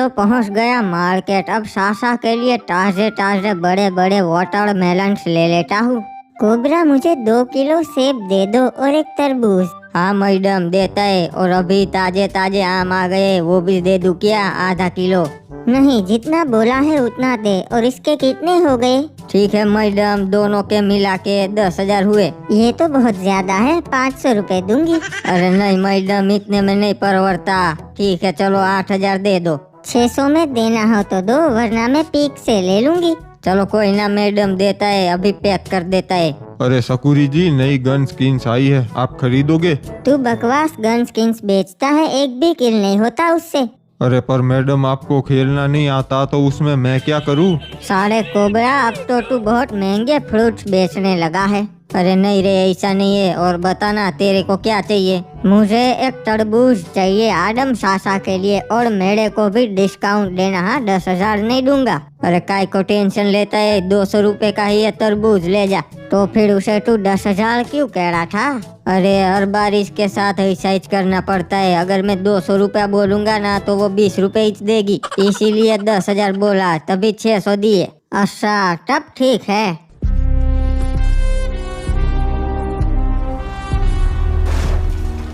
तो पहुंच गया मार्केट। अब सासा के लिए ताजे ताजे बड़े बड़े वाटरमेलन्स ले लेता हूँ। कोबरा, मुझे 2 किलो सेब दे दो और एक तरबूज। हाँ मैडम, देता है। और अभी ताजे ताजे आम आ गए, वो भी दे दूं क्या? आधा किलो। नहीं, जितना बोला है उतना दे। और इसके कितने हो गए? ठीक है मैडम, दोनों के मिला के 10,000 हुए। ये तो बहुत ज्यादा है, 500 रुपए दूंगी। अरे नहीं मैडम, इतने में नहीं परवड़ता। ठीक है चलो 8,000 दे दो। 600 में देना हो तो दो, वरना मैं पीक से ले लूंगी। चलो कोई ना मैडम, देता है, अभी पैक कर देता है। अरे सकूरी जी, नई गन स्किन्स आई है, आप खरीदोगे? तू बकवास गन स्किन्स बेचता है, एक भी किल नहीं होता उससे। अरे पर मैडम, आपको खेलना नहीं आता तो उसमें मैं क्या करूं? सारे कोबरा, अब तो तू बहुत महंगे फ्रूट्स बेचने लगा है। अरे नहीं रे, ऐसा नहीं है। और बताना तेरे को क्या चाहिए? मुझे एक तरबूज चाहिए आदम सासा के लिए, और मेरे को भी डिस्काउंट देना। हाँ, 10,000 नहीं दूंगा। अरे काय को टेंशन लेता है, 200 रुपए का ही ये तरबूज ले जा। तो फिर उसे तू 10,000 क्यों कह रहा था? अरे हर बार इसके साथ ऐसा ही करना पड़ता है। अगर मैं 200 रुपया बोलूंगा ना तो वो 20 रुपए ही देगी, इसीलिए 10,000 बोला, तभी 600 दिए। अच्छा तब ठीक है।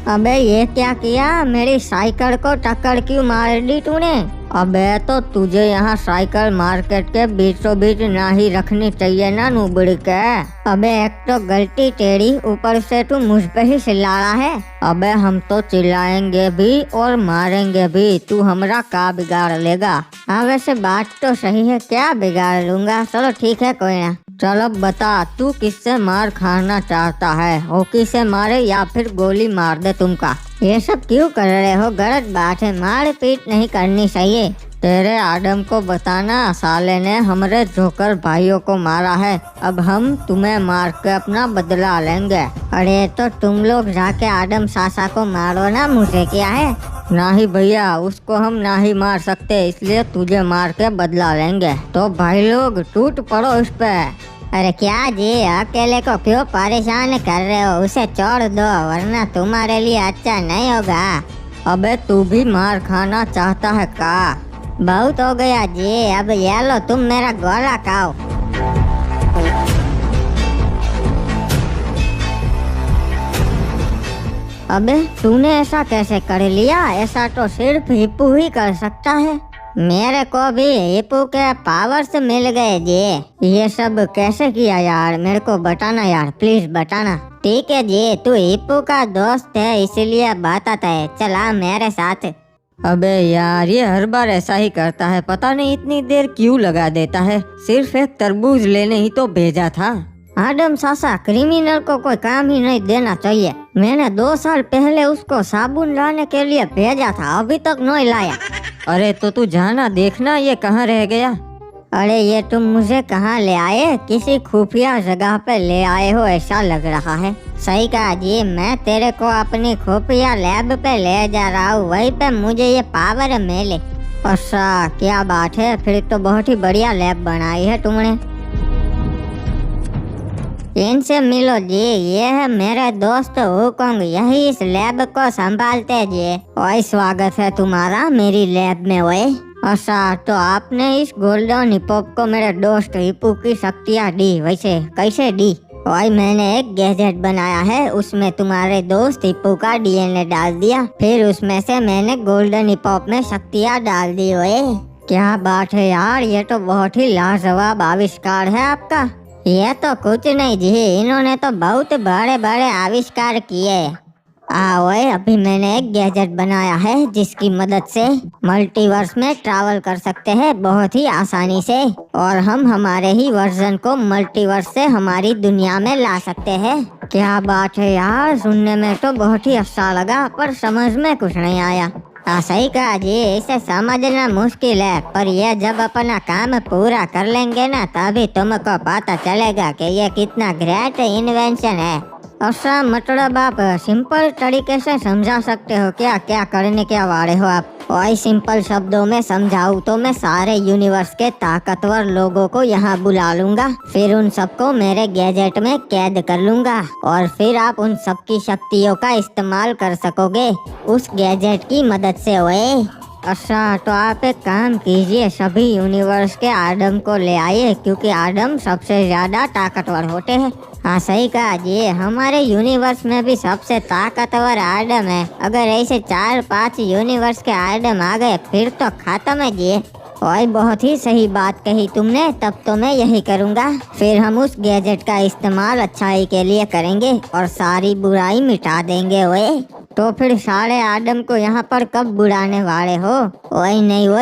अबे ये क्या किया? मेरी साइकिल को टक्कर क्यों मार दी तूने? अबे तो तुझे यहाँ साइकिल मार्केट के बीचों बीच ना ही रखनी चाहिए ना नुबड़ी के। अबे एक तो गलती तेरी, ऊपर से तू मुझ पे ही चिल्ला रहा है। अबे हम तो चिल्लाएंगे भी और मारेंगे भी, तू हमरा का बिगाड़ लेगा? हाँ वैसे बात तो सही है, क्या बिगाड़ लूंगा। चलो ठीक है कोई ना। चलो बता, तू किससे मार खाना चाहता है? हॉकी से मारे या फिर गोली मार दे तुमका? ये सब क्यों कर रहे हो? गलत बात है, मार पीट नहीं करनी चाहिए। तेरे आदम को बताना, साले ने हमारे जोकर भाइयों को मारा है, अब हम तुम्हें मार के अपना बदला लेंगे। अरे तो तुम लोग जाके आदम सासा को मारो ना, मुझे क्या है? नहीं भैया, उसको हम ना ही मार सकते, इसलिए तुझे मार के बदला लेंगे। तो भाई लोग टूट पड़ो इस पे। अरे क्या जी, अकेले को क्यों परेशान कर रहे हो? उसे छोड़ दो, वरना तुम्हारे लिए अच्छा नहीं होगा। अबे तू भी मार खाना चाहता है का? बहुत हो गया जी, अब ये लो तुम मेरा गोला खाओ। अबे तूने ऐसा कैसे कर लिया? ऐसा तो सिर्फ हिप्पू ही कर सकता है। मेरे को भी हिप्पू के पावर्स मिल गए जी। ये सब कैसे किया यार? मेरे को बताना यार, प्लीज बताना। ठीक है जी, तू हिप्पू का दोस्त है इसलिए बताता है, चला मेरे साथ। अबे यार, ये हर बार ऐसा ही करता है, पता नहीं इतनी देर क्यों लगा देता है। सिर्फ एक तरबूज लेने ही तो भेजा था। आदम सासा, क्रिमिनल को कोई काम ही नहीं देना चाहिए। मैंने 2 साल पहले उसको साबुन लाने के लिए भेजा था, अभी तक नहीं लाया। अरे तो तू जाना देखना ये कहाँ रह गया। अरे ये तुम मुझे कहाँ ले आए? किसी खुफिया जगह पे ले आए हो ऐसा लग रहा है। सही कहा जी, मैं तेरे को अपनी खुफिया लैब पे ले जा रहा हूँ, वहीं पे मुझे ये पावर मिले। अच्छा क्या बात है, फिर तो बहुत ही बढ़िया लैब बनाई है तुमने। इनसे मिलो जी, ये है मेरे दोस्त हुकोंग, यही इस लैब को संभालते जी। और स्वागत है तुम्हारा मेरी लैब में। ओए अच्छा, तो आपने इस गोल्डन हिप्पो को मेरे दोस्त हिप्पू की शक्तियाँ दी, वैसे कैसे दी? और मैंने एक गैजेट बनाया है, उसमें तुम्हारे दोस्त हिप्पू का डीएनए डाल दिया, फिर उसमें से मैंने गोल्डन हिप्पो में शक्तियाँ डाल दी। ओए क्या बात है यार, ये तो बहुत ही लाजवाब आविष्कार है आपका। ये तो कुछ नहीं जी, इन्होंने तो बहुत बड़े बड़े आविष्कार किए। ओए अभी मैंने एक गैजेट बनाया है जिसकी मदद से मल्टीवर्स में ट्रैवल कर सकते हैं बहुत ही आसानी से, और हम हमारे ही वर्जन को मल्टीवर्स से हमारी दुनिया में ला सकते हैं। क्या बात है यार, सुनने में तो बहुत ही अच्छा लगा, पर समझ में कुछ नहीं आया। सही कहा जी, इसे समझना मुश्किल है, पर ये जब अपना काम पूरा कर लेंगे ना, तभी तुमको पता चलेगा कि ये कितना ग्रेट इन्वेंशन है। अच्छा मतलब आप सिंपल तरीके से समझा सकते हो क्या? क्या करने के वाले हो आप? और सिंपल शब्दों में समझाऊं तो मैं सारे यूनिवर्स के ताकतवर लोगों को यहाँ बुला लूंगा, फिर उन सबको मेरे गैजेट में कैद कर लूंगा, और फिर आप उन सबकी शक्तियों का इस्तेमाल कर सकोगे उस गैजेट की मदद से। ओए अच्छा, तो आप एक काम कीजिए, सभी यूनिवर्स के आदम को ले आइए, क्योंकि आदम सबसे ज्यादा ताकतवर होते हैं। हाँ सही कहा जी, हमारे यूनिवर्स में भी सबसे ताकतवर आदम है। अगर ऐसे 4-5 यूनिवर्स के आदम आ गए फिर तो खत्म है जी। और बहुत ही सही बात कही तुमने, तब तो मैं यही करूँगा। फिर हम उस गैजेट का इस्तेमाल अच्छाई के लिए करेंगे और सारी बुराई मिटा देंगे। ओए तो फिर सारे आदम को यहाँ पर कब बुलाने वाले हो? वही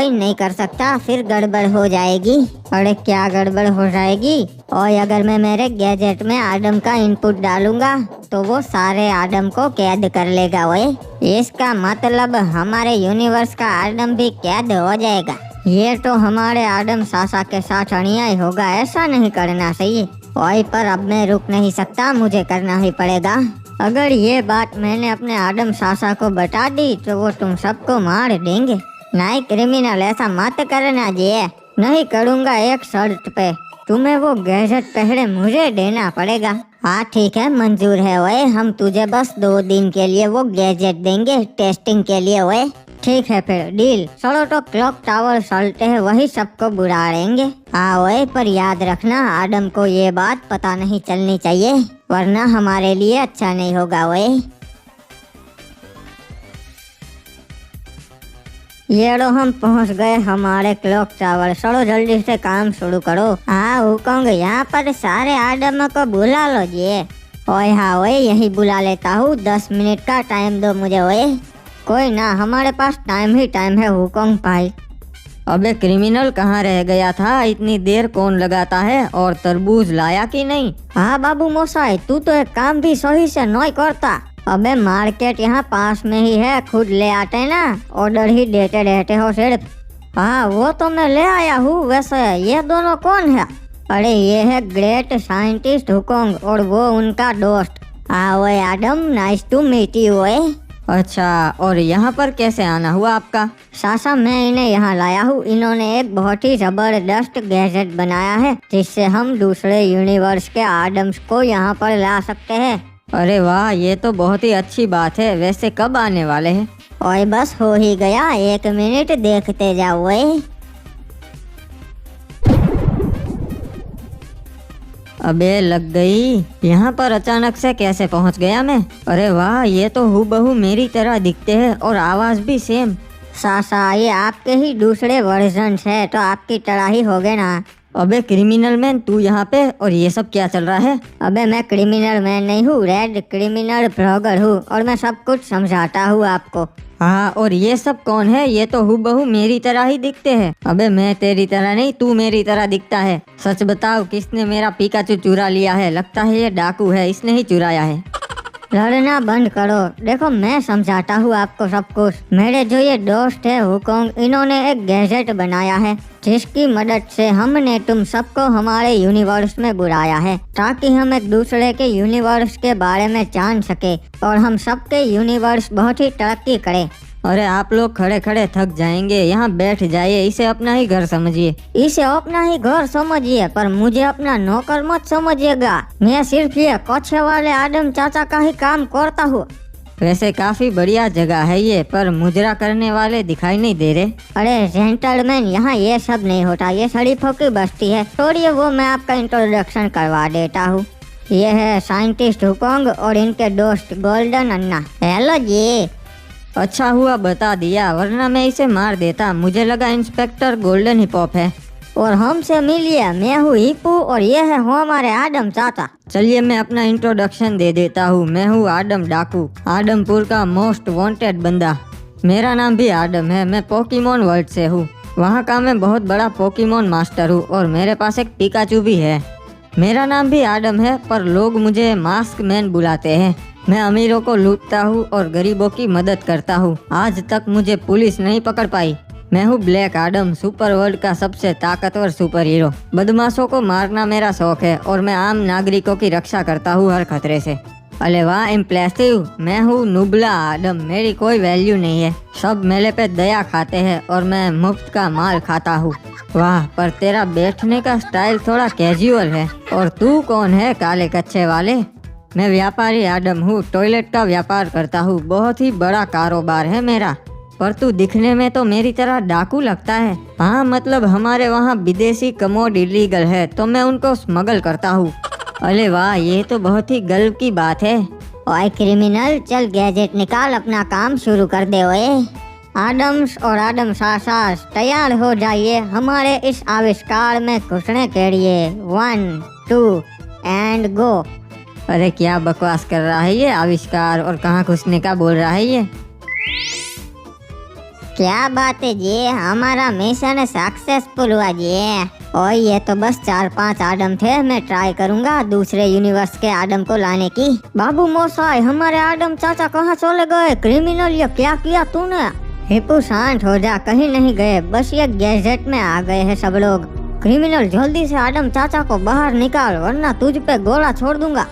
नहीं कर सकता, फिर गड़बड़ हो जाएगी। अरे क्या गड़बड़ हो जाएगी? और अगर मैं मेरे गैजेट में आदम का इनपुट डालूंगा तो वो सारे आदम को कैद कर लेगा। ओए इसका मतलब हमारे यूनिवर्स का आदम भी कैद हो जाएगा। ये तो हमारे आदम सासा के साथ अन्याय होगा, ऐसा नहीं करना चाहिए। वही पर अब मैं रुक नहीं सकता, मुझे करना ही पड़ेगा। अगर ये बात मैंने अपने आदम सासा को बता दी तो वो तुम सबको मार देंगे। नहीं क्रिमिनल, ऐसा मत करना जी। नहीं करूँगा, एक शर्त पे। तुम्हें वो गैजेट पहले मुझे देना पड़ेगा। हाँ ठीक है, मंजूर है। ओए हम तुझे बस 2 दिन के लिए वो गैजेट देंगे टेस्टिंग के लिए। ओए ठीक है फिर डील। चलो तो क्लॉक टावर चलते हैं, वही सबको बुला लेंगे। हाँ ओए, पर याद रखना आदम को ये बात पता नहीं चलनी चाहिए, वरना हमारे लिए अच्छा नहीं होगा। ओए ये लो, हम पहुंच गए हमारे क्लॉक टावर। चलो जल्दी से काम शुरू करो। हाँ हुकोंग, यहाँ पर सारे आदम को बुला लो जी। ओए हाँ ओए, यही बुला लेता हूँ, 10 मिनट का टाइम दो मुझे। ओए कोई ना, हमारे पास टाइम ही टाइम है हुकोंग भाई। अबे क्रिमिनल, कहाँ रह गया था? इतनी देर कौन लगाता है? और तरबूज लाया कि नहीं? हाँ बाबू मोसाई, तू तो एक काम भी सही से नहीं करता। अबे मार्केट यहाँ पास में ही है, खुद ले आते ना, ऑर्डर ही देते रहते हो सिर्फ। हाँ वो तो मैं ले आया हूँ। वैसे ये दोनों कौन है? अरे ये है ग्रेट साइंटिस्ट हुकोंग और वो उनका दोस्त। हाँ ओए आदम, नाइस टू मीट यू। ओए अच्छा, और यहाँ पर कैसे आना हुआ आपका? सासा, मैं इन्हें यहाँ लाया हूँ। इन्होंने एक बहुत ही जबरदस्त गैजेट बनाया है जिससे हम दूसरे यूनिवर्स के आदम्स को यहाँ पर ला सकते हैं। अरे वाह, ये तो बहुत ही अच्छी बात है। वैसे कब आने वाले हैं? और बस हो ही गया, 1 मिनट देखते जाओ। ओए अबे लग गई। यहाँ पर अचानक से कैसे पहुँच गया मैं? अरे वाह, ये तो हूबहू मेरी तरह दिखते हैं और आवाज भी सेम। सासा, ये आपके ही दूसरे वर्जन है तो आपकी तरह ही हो गए ना। अबे क्रिमिनल मैन, तू यहाँ पे? और ये सब क्या चल रहा है? अबे मैं क्रिमिनल मैन नहीं हूँ, रेड क्रिमिनल ब्लॉगर हूँ और मैं सब कुछ समझाता हूँ आपको। हाँ, और ये सब कौन है? ये तो हूबहू मेरी तरह ही दिखते हैं। अबे मैं तेरी तरह नहीं, तू मेरी तरह दिखता है। सच बताओ, किसने मेरा पिकाचू चुरा लिया है? लगता है ये डाकू है, इसने ही चुराया है। लड़ना बंद करो, देखो मैं समझाता हूँ आपको सब कुछ। मेरे जो ये दोस्त है हुकोंग, इन्होंने एक गैजेट बनाया है जिसकी मदद से हमने तुम सबको हमारे यूनिवर्स में बुलाया है ताकि हम एक दूसरे के यूनिवर्स के बारे में जान सके और हम सबके यूनिवर्स बहुत ही तरक्की करें। अरे आप लोग खड़े खड़े थक जाएंगे, यहाँ बैठ जाइए। इसे अपना ही घर समझिए। इसे अपना ही घर समझिए, पर मुझे अपना नौकर मत समझिएगा। मैं सिर्फ ये कच्छे वाले आदम चाचा का ही काम करता हूँ। वैसे काफी बढ़िया जगह है ये, पर मुजरा करने वाले दिखाई नहीं दे रहे। अरे जेंटलमैन, यहाँ ये सब नहीं होता, ये शरीफों की बस्ती है। छोड़िए वो, मैं आपका इंट्रोडक्शन करवा देता हूँ। ये है साइंटिस्ट हुकोंग और इनके दोस्त गोल्डन अन्ना। हेलो जी। अच्छा हुआ बता दिया, वरना मैं इसे मार देता। मुझे लगा इंस्पेक्टर गोल्डन हिप हॉप है। और हमसे मिलिए, मैं हूँ हिप्पू और ये है हमारे आदम चाचा। चलिए मैं अपना इंट्रोडक्शन दे देता हूँ। मैं हूँ आदम डाकू, आदमपुर का मोस्ट वांटेड बंदा। मेरा नाम भी आदम है। मैं पोकेमोन वर्ल्ड से हूँ, वहाँ का मैं बहुत बड़ा पोकेमोन मास्टर हूँ और मेरे पास एक पिकाचू भी है। मेरा नाम भी आदम है, पर लोग मुझे मास्क मैन बुलाते हैं। मैं अमीरों को लूटता हूँ और गरीबों की मदद करता हूँ। आज तक मुझे पुलिस नहीं पकड़ पाई। मैं हूँ ब्लैक आदम, सुपर वर्ल्ड का सबसे ताकतवर सुपर हीरो। बदमाशों को मारना मेरा शौक है और मैं आम नागरिकों की रक्षा करता हूँ हर खतरे से। अरे वाह इम्प्रेसिव। मैं हूँ नुबला आदम, मेरी कोई वैल्यू नहीं है। सब मेरे पे दया खाते हैं और मैं मुफ्त का माल खाता हूँ। वाह, पर तेरा बैठने का स्टाइल थोड़ा कैजुअल है। और तू कौन है काले कच्चे वाले? मैं व्यापारी आदम हूँ, टॉयलेट का व्यापार करता हूँ। बहुत ही बड़ा कारोबार है मेरा। पर तू दिखने में तो मेरी तरह डाकू लगता है। हाँ मतलब हमारे वहाँ विदेशी कमोड इलीगल है तो मैं उनको स्मगल करता हूँ। अरे वाह, ये तो बहुत ही गर्व की बात है। ओए क्रिमिनल, चल गैजेट निकाल, अपना काम शुरू कर दे। ओए आडम्स और आडम सासास तैयार हो जाइए हमारे इस आविष्कार में घुसने के लिए। 1 2 एंड गो। अरे क्या बकवास कर रहा है ये आविष्कार, और कहाँ घुसने का बोल रहा है ये। क्या बात है जी, हमारा मिशन सक्सेसफुल हुआ जी। और ये तो बस 4-5 आदम थे, मैं ट्राई करूंगा दूसरे यूनिवर्स के आदम को लाने की। बाबू मोसाई, हमारे आदम चाचा कहाँ चले गए? क्रिमिनल, ये क्या किया तूने? हिप्पू शांत हो जा, कहीं नहीं गए, बस ये गैजेट में आ गए हैं सब लोग। क्रिमिनल जल्दी से आदम चाचा को बाहर निकाल वरना तुझ पे गोला छोड़ दूंगा।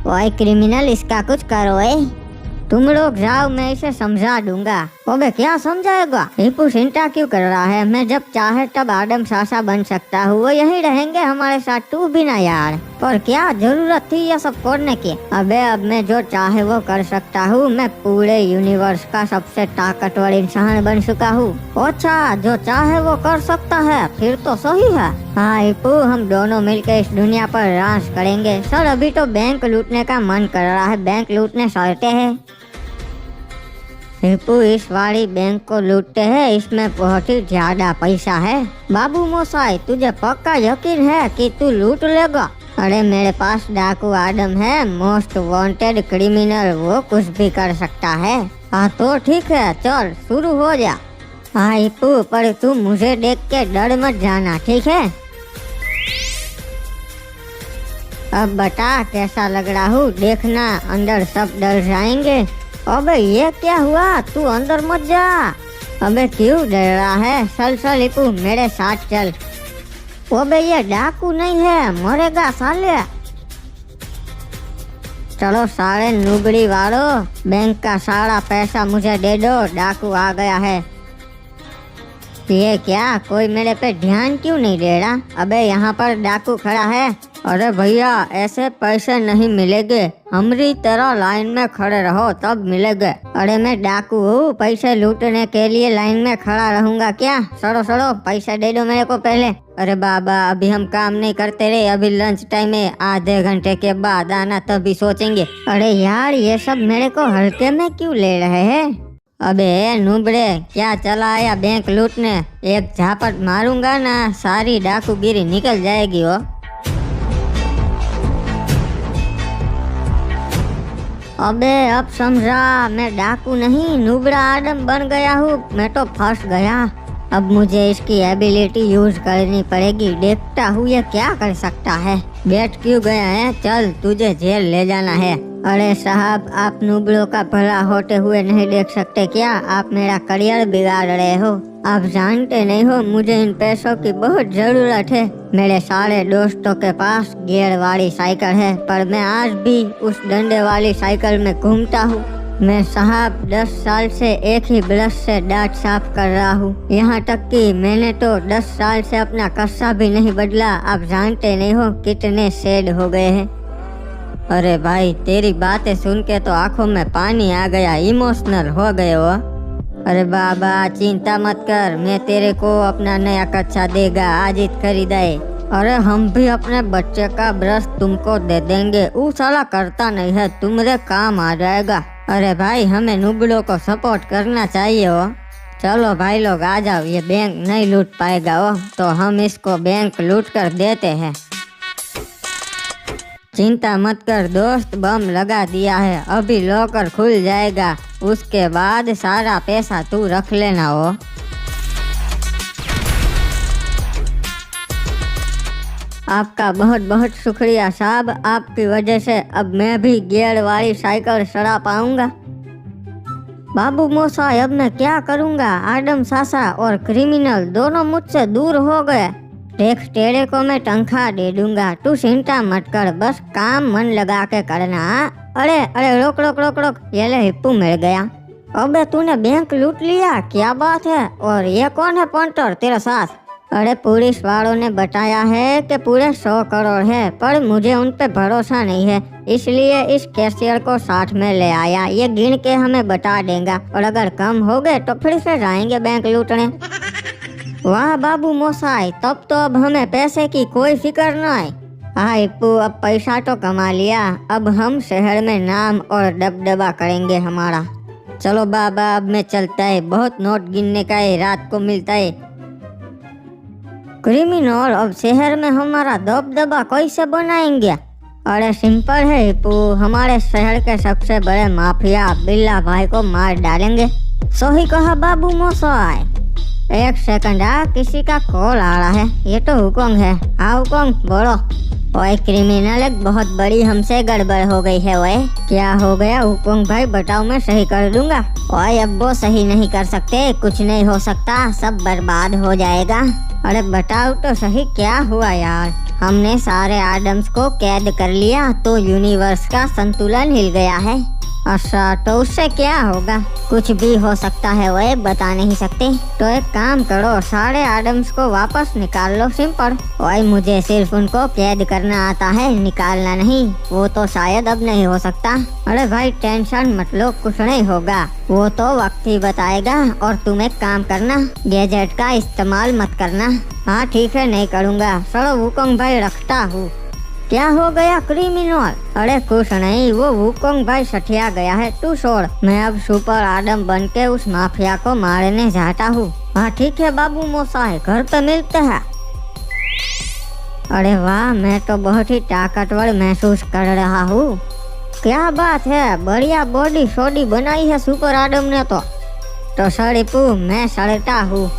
ओए क्रिमिनल, इसका कुछ करो। तुम लोग जाओ, मैं इसे समझा दूंगा। अबे क्या समझाएगा? हिप्पू चिंता क्यों कर रहा है? मैं जब चाहे तब आदम सासा बन सकता हूँ, वो यहीं रहेंगे हमारे साथ, तू भी ना यार। और क्या जरूरत थी ये सब करने की? अबे अब मैं जो चाहे वो कर सकता हूँ, मैं पूरे यूनिवर्स का सबसे ताकतवर इंसान बन चुका हूँ। अच्छा, जो चाहे वो कर सकता है, फिर तो सही है। हाँ हिप्पू, हम दोनों मिलकर इस दुनिया पर राज करेंगे। सर अभी तो बैंक लूटने का मन कर रहा है, बैंक लूटने चलते हैं। हिप्पू, इस वाली बैंक को लूटते हैं, इसमें बहुत ही ज्यादा पैसा है। बाबू मोसाई, तुझे पक्का यकीन है कि तू लूट लेगा? अरे मेरे पास डाकू आदम है, मोस्ट वांटेड क्रिमिनल, वो कुछ भी कर सकता है। हाँ तो ठीक है, चल शुरू हो जा। हाँ हिप्पू, पर तू मुझे देख के डर मत जाना, ठीक है? अब बता कैसा लग रहा हूँ, देखना अंदर सब डर जाएंगे। अबे ये क्या हुआ? तू अंदर मत जा। अबे क्यों डर रहा है? चल चल हिप्पू, मेरे साथ चल। अबे ये डाकू नहीं है, मरेगा साले। चलो सारे नुबड़ी वालों, बैंक का सारा पैसा मुझे दे दो, डाकू आ गया है। ये क्या, कोई मेरे पे ध्यान क्यों नहीं दे रहा? अबे यहाँ पर डाकू खड़ा है। अरे भैया, ऐसे पैसे नहीं मिलेंगे, हमारी तरह लाइन में खड़े रहो तब मिलेंगे। अरे मैं डाकू हूँ, पैसे लूटने के लिए लाइन में खड़ा रहूंगा क्या? सड़ो सड़ो, पैसे दे दो मेरे को पहले। अरे बाबा, अभी हम काम नहीं करते रे, अभी लंच टाइम है, आधे घंटे के बाद आना तभी सोचेंगे। अरे यार, ये सब मेरे को हल्के में क्यों ले रहे हैं? अबे नुबड़े, क्या चला आया बैंक लूटने? एक झापट मारूंगा ना, सारी डाकूगिरी निकल जाएगी हो। अबे अब समझा, मैं डाकू नहीं नुबड़ा आदम बन गया हूँ, मैं तो फंस गया। अब मुझे इसकी एबिलिटी यूज करनी पड़ेगी, देखता हूँ ये क्या कर सकता है। बैठ क्यों गया है? चल तुझे जेल ले जाना है। अरे साहब, आप नुबड़ों का भला होते हुए नहीं देख सकते क्या? आप मेरा करियर बिगाड़ रहे हो। आप जानते नहीं हो मुझे इन पैसों की बहुत जरूरत है। मेरे सारे दोस्तों के पास गियर वाली साइकिल है, पर मैं आज भी उस डंडे वाली साइकिल में घूमता हूँ। मैं साहब 10 साल से एक ही ब्रश से दांत साफ कर रहा हूँ, यहाँ तक कि मैंने तो 10 साल से अपना कस्सा भी नहीं बदला। आप जानते नहीं हो कितने शेड हो गए हैं। अरे भाई, तेरी बातें सुन के तो आंखों में पानी आ गया, इमोशनल हो गए हो। अरे बाबा चिंता मत कर, मैं तेरे को अपना नया कच्चा देगा, आज ही खरीदाए। अरे हम भी अपने बच्चे का ब्रश तुमको दे देंगे, वो साला करता नहीं है, तुम्हारे काम आ जाएगा। अरे भाई, हमें नुबड़ों को सपोर्ट करना चाहिए हो। चलो भाई लोग आ जाओ, ये बैंक नहीं लूट पाएगा हो, तो हम इसको बैंक लूट कर देते हैं। चिंता मत कर दोस्त, बम लगा दिया है, अभी लॉकर खुल जाएगा, उसके बाद सारा पैसा तू रख लेना हो। आपका बहुत बहुत शुक्रिया साहब, आपकी वजह से अब मैं भी गियर वाली साइकिल चला पाऊंगा। बाबू मोसाई, अब मैं क्या करूंगा? आदम सासा और क्रिमिनल दोनों मुझसे दूर हो गए। देख, तेरे को मैं तनख्वाह दे दूंगा, तू चिंता मत कर, बस काम मन लगा के करना। अरे अरे रोक रोक रोक रोक, ये ले हिप्पू मिल गया। अबे तूने बैंक लूट लिया, क्या बात है? और ये कौन है पंटर तेरे साथ? अरे पुलिस वालों ने बताया है कि पूरे 100 करोड़ है, पर मुझे उन पे भरोसा नहीं है, इसलिए इस कैशियर को साथ में ले आया। ये गिन के हमें बता देगा और अगर कम हो गए तो फिर से जाएंगे बैंक लूटने। वाह बाबू मोसाई, तब तो अब हमें पैसे की कोई फिक्र न है। हाँ इप्पू, अब पैसा तो कमा लिया, अब हम शहर में नाम और दबदबा करेंगे हमारा। चलो बाबा, अब मैं चलता है, बहुत नोट गिनने का है, रात को मिलता है। क्रिमिनल, अब शहर में हमारा दबदबा कैसे बनाएंगे? अरे सिंपल है हिप्पू, हमारे शहर के सबसे बड़े माफिया बिल्ला भाई को मार डालेंगे। सही कहा बाबू मोसाई। एक सेकंड, किसी का कॉल आ रहा है। ये तो हुकुम है। हाँ हुकुम, बोलो। ओए क्रिमिनल, एक बहुत बड़ी हमसे गड़बड़ हो गई है। ओए क्या हो गया हुकुम भाई? बताओ, मैं सही कर दूंगा। ओए अब वो सही नहीं कर सकते, कुछ नहीं हो सकता, सब बर्बाद हो जाएगा। अरे बताओ तो सही, क्या हुआ यार? हमने सारे आदम्स को कैद कर लिया तो यूनिवर्स का संतुलन हिल गया है। अच्छा, तो उससे क्या होगा? कुछ भी हो सकता है, वो बता नहीं सकते। तो एक काम करो, सारे आदम्स को वापस निकाल लो, सिंपल। ओए मुझे सिर्फ उनको कैद करना आता है, निकालना नहीं। वो तो शायद अब नहीं हो सकता। अरे भाई टेंशन मत लो, कुछ नहीं होगा, वो तो वक्त ही बताएगा। और तुम एक काम करना, गैजेट का इस्तेमाल मत करना। हाँ ठीक है, नहीं करूँगा। चलो वुकोंग भाई, रखता हूँ। क्या हो गया क्रिमिनल? अरे कुछ नहीं, वो वुकोंग भाई सठिया गया है, तू छोड़। मैं अब सुपर आदम बन के उस माफिया को मारने जाता हूँ। हाँ ठीक है बाबू मोसाई, घर पे मिलते हैं। अरे वाह, मैं तो बहुत ही ताकतवर महसूस कर रहा हूँ। क्या बात है, बढ़िया बॉडी शॉडी बनाई है सुपर आदम ने तो सड़ीपू, मैं सड़ता हूँ।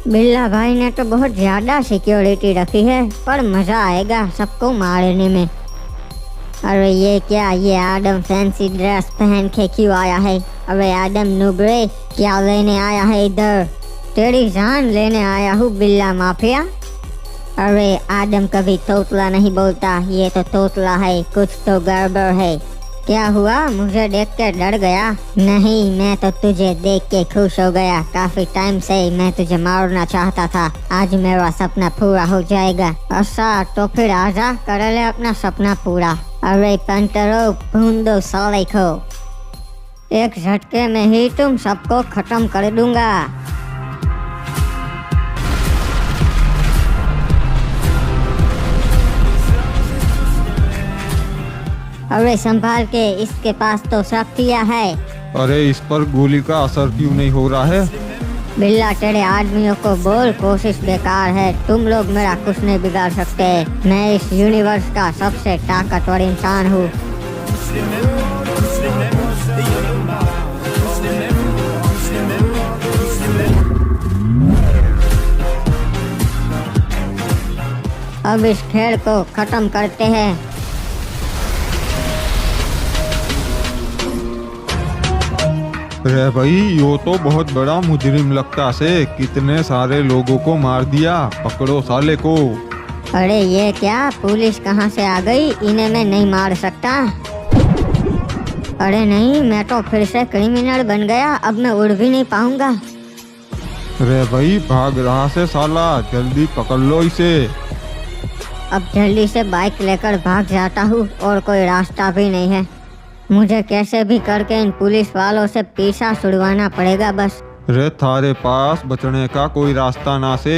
बिल्ला भाई ने तो बहुत ज्यादा सिक्योरिटी रखी है, पर मजा आएगा सबको मारने में। अरे ये क्या, ये आदम फैंसी ड्रेस पहन के क्यों आया है? अरे आदम नुबरे, क्या लेने आया है इधर? तेरी जान लेने आया हूँ बिल्ला माफिया। अरे आदम कभी तोतला नहीं बोलता, ये तो तोतला है, कुछ तो गड़बड़ है। क्या हुआ, मुझे देख के डर गया? नहीं, मैं तो तुझे देख के खुश हो गया। काफी टाइम से मैं तुझे मारना चाहता था, आज मेरा सपना पूरा हो जाएगा। अच्छा तो फिर आजा, कर ले अपना सपना पूरा। अरे पंटरो, भून दो साले को, एक झटके में ही तुम सबको खत्म कर दूंगा। अरे संभाल के, इसके पास तो शक्तियाँ है। अरे इस पर गोली का असर क्यों नहीं हो रहा है? बिल्ला तेरे आदमियों को बोल, कोशिश बेकार है, तुम लोग मेरा कुछ नहीं बिगाड़ सकते। मैं इस यूनिवर्स का सबसे ताकतवर इंसान हूँ। अब इस खेल को खत्म करते हैं। रे भाई, यो तो बहुत बड़ा मुजरिम लगता से, कितने सारे लोगों को मार दिया, पकड़ो साले को। अरे ये क्या, पुलिस कहाँ से आ गई? इन्हें मैं नहीं मार सकता। अरे नहीं, मैं तो फिर से क्रिमिनल बन गया, अब मैं उड़ भी नहीं पाऊंगा। रे भाई, भाग रहा से साला, जल्दी पकड़ लो इसे। अब जल्दी से बाइक लेकर भाग जाता हूँ, और कोई रास्ता भी नहीं है। मुझे कैसे भी करके इन पुलिस वालों से पीछा छुड़वाना पड़ेगा बस। रे थारे पास बचने का कोई रास्ता ना से।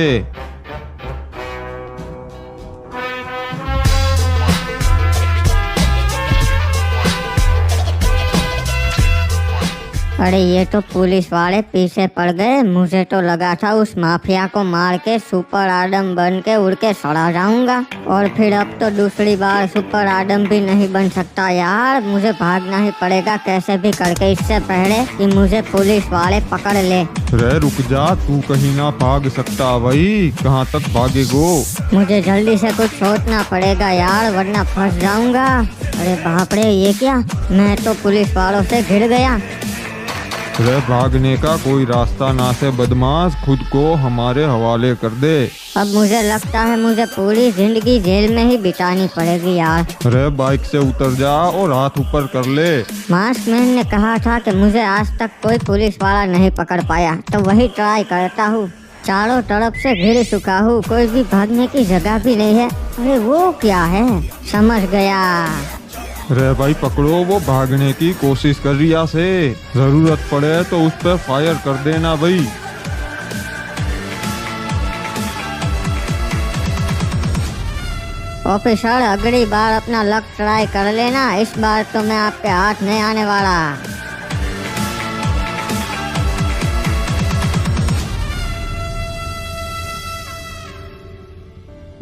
अरे ये तो पुलिस वाले पीछे पड़ गए। मुझे तो लगा था उस माफिया को मार के सुपर आदम बन के उड़ के सड़ा जाऊंगा, और फिर अब तो दूसरी बार सुपर आदम भी नहीं बन सकता यार। मुझे भागना ही पड़ेगा कैसे भी करके, इससे पहले कि मुझे पुलिस वाले पकड़ ले। रे रुक जा, तू कहीं ना भाग सकता भाई, कहाँ तक भागेगो? मुझे जल्दी से कुछ सोचना पड़ेगा यार, वरना फंस जाऊंगा। अरे बाप रे, ये क्या, मैं तो पुलिस वालों से घिर गया। रे भागने का कोई रास्ता ना से बदमाश, खुद को हमारे हवाले कर दे। अब मुझे लगता है मुझे पूरी जिंदगी जेल में ही बितानी पड़ेगी यार। रे बाइक से उतर जा और हाथ ऊपर कर ले। मास्कमैन ने कहा था कि मुझे आज तक कोई पुलिस वाला नहीं पकड़ पाया, तो वही ट्राई करता हूँ। चारों तरफ से घिर चुका हूँ, कोई भी भागने की जगह भी नहीं है। अरे वो क्या है, समझ गया। रे भाई पकड़ो, वो भागने की कोशिश कर रिया से। जरूरत पड़े तो उस पर फायर कर देना भाई। ऑफिसर, अगली बार अपना लक ट्राई कर लेना, इस बार तो मैं आपके हाथ नहीं आने वाला।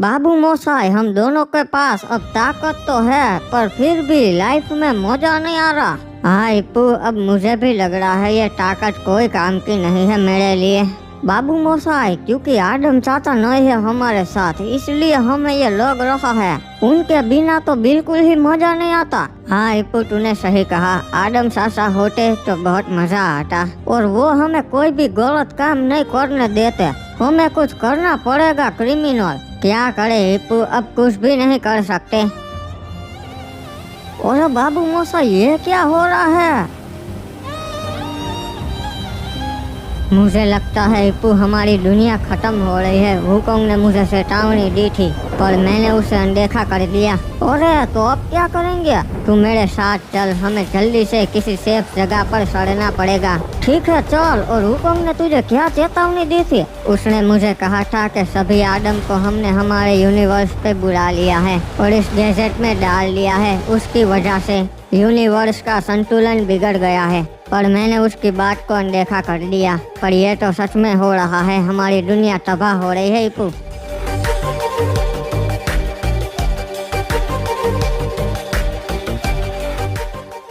बाबू मोसाई, हम दोनों के पास अब ताकत तो है, पर फिर भी लाइफ में मजा नहीं आ रहा। हाँ इप्पू, अब मुझे भी लग रहा है ये ताकत कोई काम की नहीं है मेरे लिए। बाबू मोसाई, क्योंकि आदम चाचा नहीं है हमारे साथ, इसलिए हमें ये लग रहा है। उनके बिना तो बिल्कुल ही मजा नहीं आता। हाँ इप्पू, तूने सही कहा, आदम चाचा होते तो बहुत मजा आता, और वो हमें कोई भी गलत काम नहीं करने देते। हमें कुछ करना पड़ेगा क्रिमिनल। क्या करे इप्पू, अब कुछ भी नहीं कर सकते। और बाबू मोसाई, ये क्या हो रहा है? मुझे लगता है इप्पू, हमारी दुनिया खत्म हो रही है। वुकोंग ने मुझे चेतावनी दी थी, पर मैंने उसे अनदेखा कर दिया। अरे तो अब क्या करेंगे? तू मेरे साथ चल, हमें जल्दी से किसी सेफ जगह पर सड़ना पड़ेगा। ठीक है चल। और वुकोंग ने तुझे क्या चेतावनी दी थी? उसने मुझे कहा था कि सभी आदम को हमने हमारे यूनिवर्स पे बुला लिया है और इस डेजर्ट में डाल दिया है। उसकी वजह से यूनिवर्स का संतुलन बिगड़ गया है, पर मैंने उसकी बात को अनदेखा कर दिया। पर यह तो सच में हो रहा है, हमारी दुनिया तबाह हो रही है इप्पू।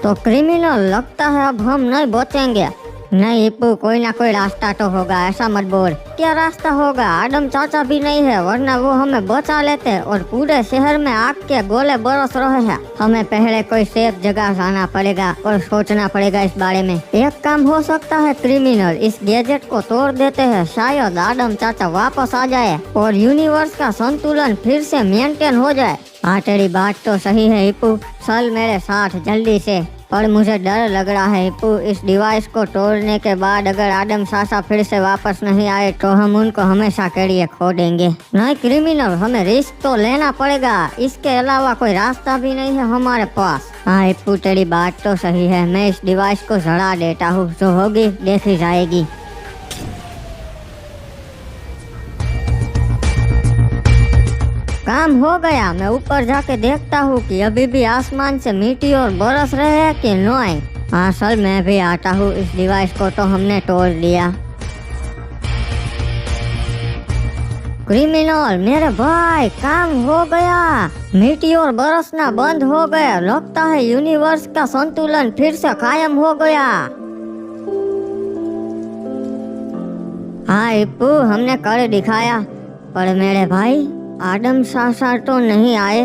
तो क्रिमिनल, लगता है अब हम नहीं बचेंगे। नहीं इप्पू, कोई ना कोई रास्ता तो होगा, ऐसा मत बोल। क्या रास्ता होगा? आदम चाचा भी नहीं है, वरना वो हमें बचा लेते। और पूरे शहर में आग के गोले बरस रहे हैं। हमें पहले कोई सेफ जगह जाना पड़ेगा और सोचना पड़ेगा इस बारे में। एक काम हो सकता है क्रिमिनल, इस गैजेट को तोड़ देते हैं, शायद आदम चाचा वापस आ जाए और यूनिवर्स का संतुलन फिर से मेंटेन हो जाए। हाँ तेरी बात तो सही है इप्पू, चल मेरे साथ जल्दी से। पर मुझे डर लग रहा है इप्पू, इस डिवाइस को तोड़ने के बाद अगर आदम चाचा फिर से वापस नहीं आए तो हम उनको हमेशा के लिए खो देंगे। नहीं क्रिमिनल, हमें रिस्क तो लेना पड़ेगा, इसके अलावा कोई रास्ता भी नहीं है हमारे पास। हाँ इप्पू, तेरी बात तो सही है, मैं इस डिवाइस को जला देता हूँ, जो होगी देखी जाएगी। काम हो गया। मैं ऊपर जाके देखता हूँ कि अभी भी आसमान से मीटियोर बरस रहे हैं कि नहीं। हाँ सर, मैं भी आता हूँ। इस डिवाइस को तो हमने तोड़ दिया। क्रिमिनल, मेरे भाई, काम हो गया। मीटियोर बरसना बंद हो गया। लगता है यूनिवर्स का संतुलन फिर से कायम हो गया। हाँ इप्पू, हमने कर दिखाया। पर मेरे भाई, आदम चाचा तो नहीं आए।